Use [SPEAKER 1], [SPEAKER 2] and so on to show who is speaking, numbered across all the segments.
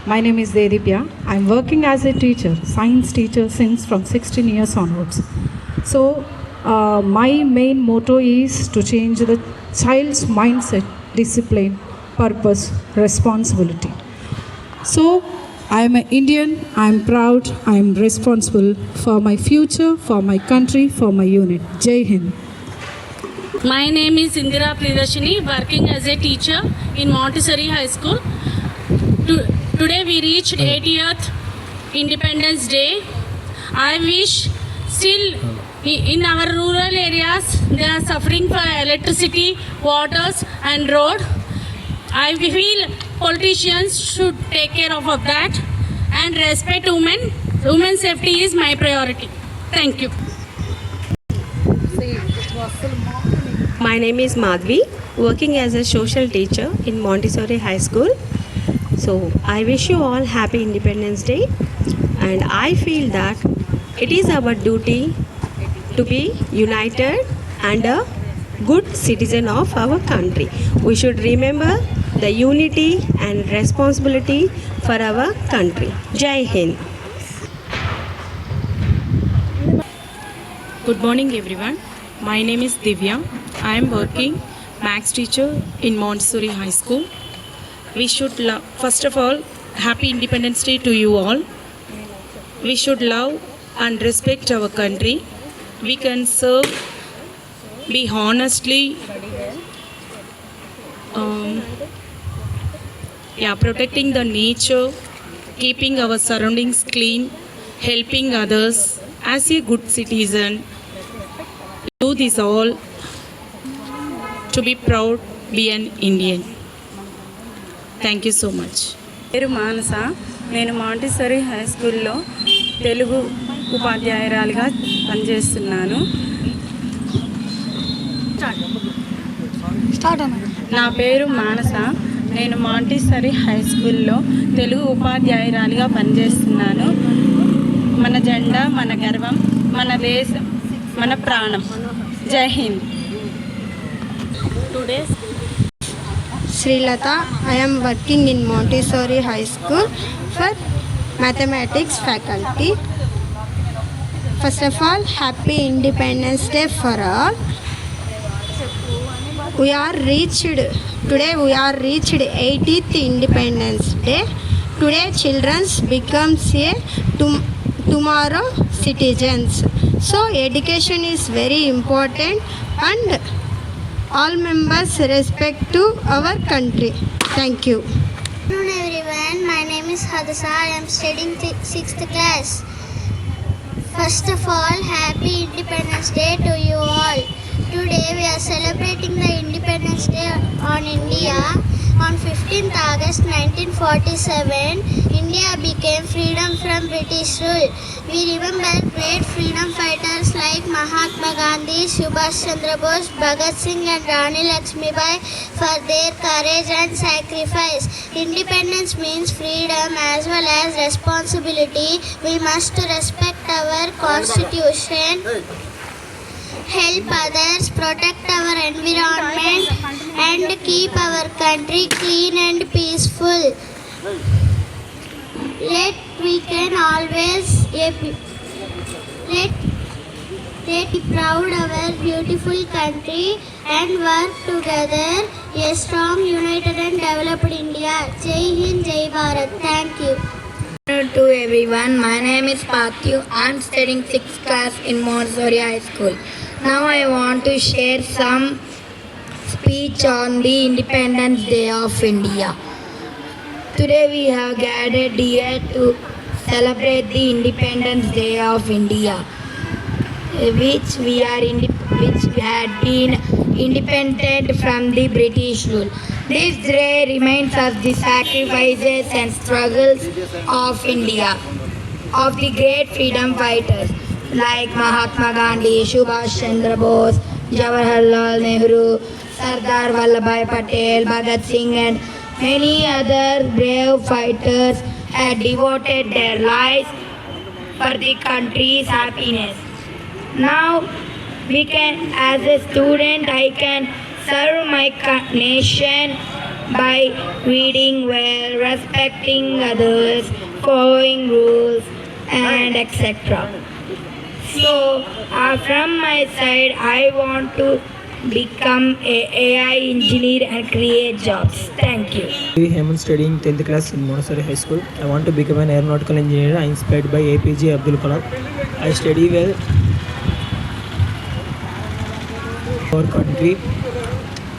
[SPEAKER 1] My name is Dedipya. I'm working as a teacher, science teacher since from 16 years onwards. So, my main motto is to change the child's mindset, discipline, purpose, responsibility. So, I am an Indian, I am proud, I am responsible for my future, for my country, for my unit. Jai Hind.
[SPEAKER 2] My name is Indira Pridarshini, working as a teacher in Montessori High School. Today we reached 80th Independence Day. I wish still in our rural areas they are suffering for electricity, waters and road. I feel politicians should take care of that and respect women. Women's safety is my priority. Thank you.
[SPEAKER 3] My name is Madhvi, working as a social teacher in Montessori High School. So I wish you all happy Independence Day, and I feel that it is our duty to be united and a good citizen of our country. We should remember the unity and responsibility for our country. Jai Hind.
[SPEAKER 4] Good morning everyone. My name is Divya. I am working maths teacher in Montessori High School. We should love, first of all, happy Independence Day to you all. We should love and respect our country. We can serve, be honestly, protecting the nature, keeping our surroundings clean, helping others as a good citizen. Do this all to be proud, be an Indian. Thank you so much.
[SPEAKER 5] పేరు మానస. నేను Montessori high స్కూల్లో తెలుగు ఉపాధ్యాయురాలిగా పనిచేస్తున్నాను. నా పేరు మానస. నేను Montessori high స్కూల్లో తెలుగు ఉపాధ్యాయురాలిగా పనిచేస్తున్నాను. మన జెండా, మన గర్వం, మన దేశం, మన ప్రాణం. జై Hind.
[SPEAKER 3] Today
[SPEAKER 6] Srilata. I am working in Montessori High School for mathematics faculty. First of all, happy Independence Day for all. Today we are reached 80th Independence Day. Today children becomes a tomorrow citizens. So education is very important and all members respect to our country. Thank you.
[SPEAKER 7] Good afternoon everyone. My name is Hadasa. I am studying 6th class. First of all, happy Independence Day to you all. Today we are celebrating the Independence Day on India. On 15th August 1947, India became freedom from British rule. We remember great freedom fighters like Mahatma Gandhi, Subhash Chandra Bose, Bhagat Singh and Rani Lakshmibai for their courage and sacrifice. Independence means freedom as well as responsibility. We must respect our constitution, help others, protect our environment and keep our country clean and peaceful. Let be proud of our beautiful country and work together a strong, united and developed India. Jai Hind, Jai Bharat. Thank you.
[SPEAKER 8] To everyone, my name is Pathu. I am studying 6th class in Montessori High School. Now I want to share some speech on the Independence Day of India. Today we have gathered here to celebrate the Independence Day of India, which had been independent from the British rule. This day reminds us the sacrifices and struggles of India, of the great freedom fighters like Mahatma Gandhi, Subhash Chandra Bose, Jawaharlal Nehru, Sardar Vallabhbhai Patel, Bhagat Singh and many other brave fighters had devoted their lives for the country's happiness. Now as a student, I can serve my nation by reading well, respecting others, following rules, and etc. So, from my side, I want to become a AI engineer and create jobs. Thank you.
[SPEAKER 9] I am studying 10th class in Montessori High School. I want to become an aeronautical engineer. I am inspired by APJ Abdul Kalam. I study well for country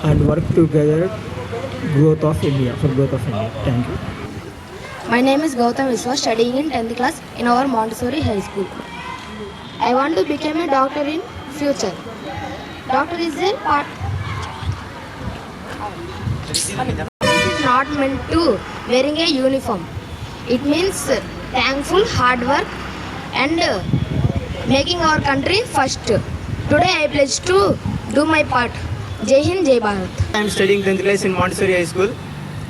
[SPEAKER 9] and work together for growth of India. Thank you.
[SPEAKER 10] My name is Gautam Viswa, studying in 10th class in our Montessori High School. I want to become a doctor in future. Doctor is a part. This is not meant to wearing a uniform. It means thankful, hard work, and making our country first. Today I pledge to do my part. Jai Hind, Jai Bharat.
[SPEAKER 11] I am studying 10th class in Montessori High School.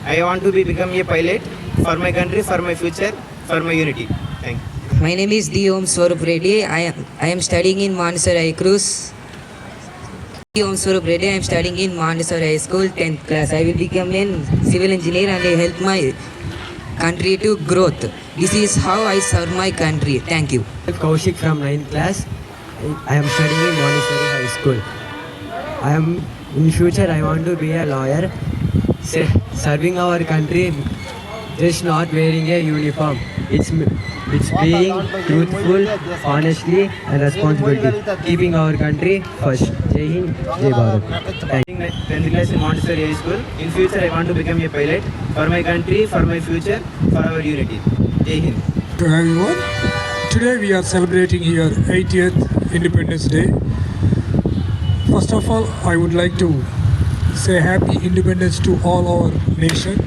[SPEAKER 11] I want to become a pilot for my country, for my future, for my unity. Thank you.
[SPEAKER 12] My name is D. Om Swarup Reddy. I am studying in Montessori High Cruz. D. Om Swarup Reddy. I am studying in Montessori High School, 10th class. I will become a civil engineer and I help my country to growth. This is how I serve my country. Thank you.
[SPEAKER 9] Kaushik from 9th class. I am studying in Montessori High School. In future I want to be a lawyer, serving our country, just not wearing a uniform. It's being truthful, honestly and responsibility, keeping our country first. Jai Hind, Jai Bharat. Thank you.
[SPEAKER 11] 10th class in Montessori High School. In future, I want to become a pilot for my country, for my future, for our unity. Jai Hind.
[SPEAKER 13] To everyone, today we are celebrating here 80th Independence Day. First of all, I would like to say happy independence to all our nation.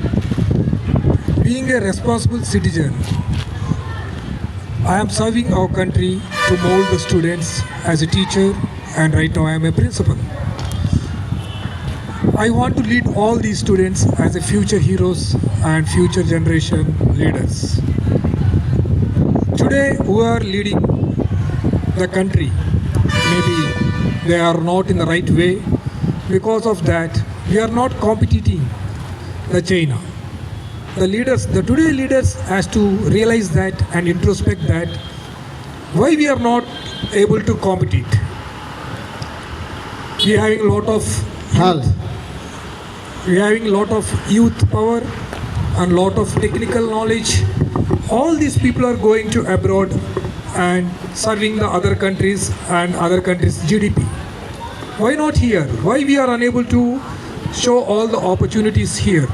[SPEAKER 13] Being a responsible citizen, I am serving our country to mold the students as a teacher, and right now I am a principal. I want to lead all these students as a future heroes and future generation leaders. Today we are leading the country. Maybe they are not in the right way. Because of that, we are not competing the China. The today leaders has to realize that and introspect that why we are not able to compete. We are having a lot of youth power and lot of technical knowledge. All these people are going to abroad and serving the other countries and other countries' GDP. Why not here? Why we are unable to show all the opportunities here?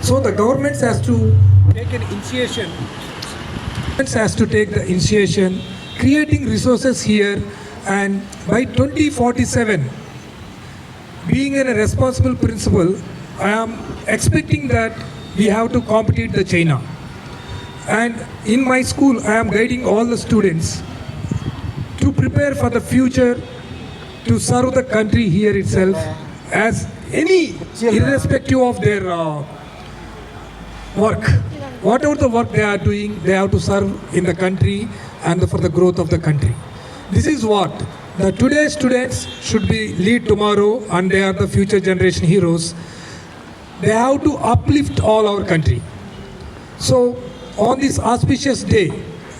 [SPEAKER 13] So the government has to take an initiation. Government has to take the initiation, creating resources here, and by 2047, being a responsible principal, I am expecting that we have to compete the China. And in my school, I am guiding all the students to prepare for the future, to serve the country here itself, as any, irrespective of their work. Whatever the work they are doing, they have to serve in the country and for the growth of the country. This is what the today's students should be lead tomorrow, and they are the future generation heroes. They have to uplift all our country. So on this auspicious day,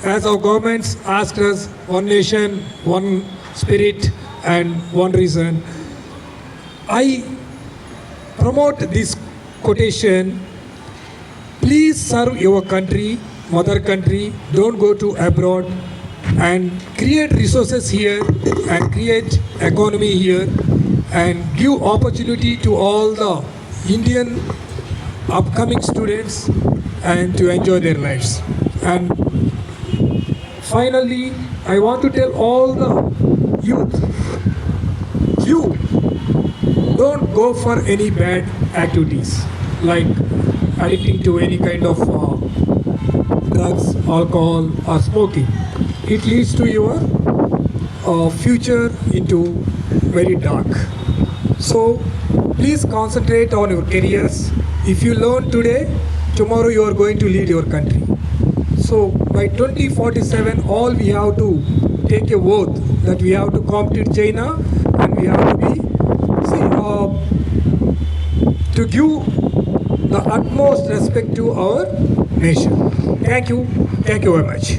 [SPEAKER 13] as our governments asked us, one nation, one spirit and one reason, I promote this quotation: please serve your country, mother country, don't go to abroad, and create resources here and create economy here and give opportunity to all the Indian upcoming students and to enjoy their lives. And finally, I want to tell all the youth, you don't go for any bad activities like addicting to any kind of drugs, alcohol or smoking. It leads to your future into very dark. So please concentrate on your careers. If you learn today, tomorrow you are going to lead your country. So by 2047, all we have to take a oath that we have to compete China, and we have to be, to give the utmost respect to our nation. Thank you very much.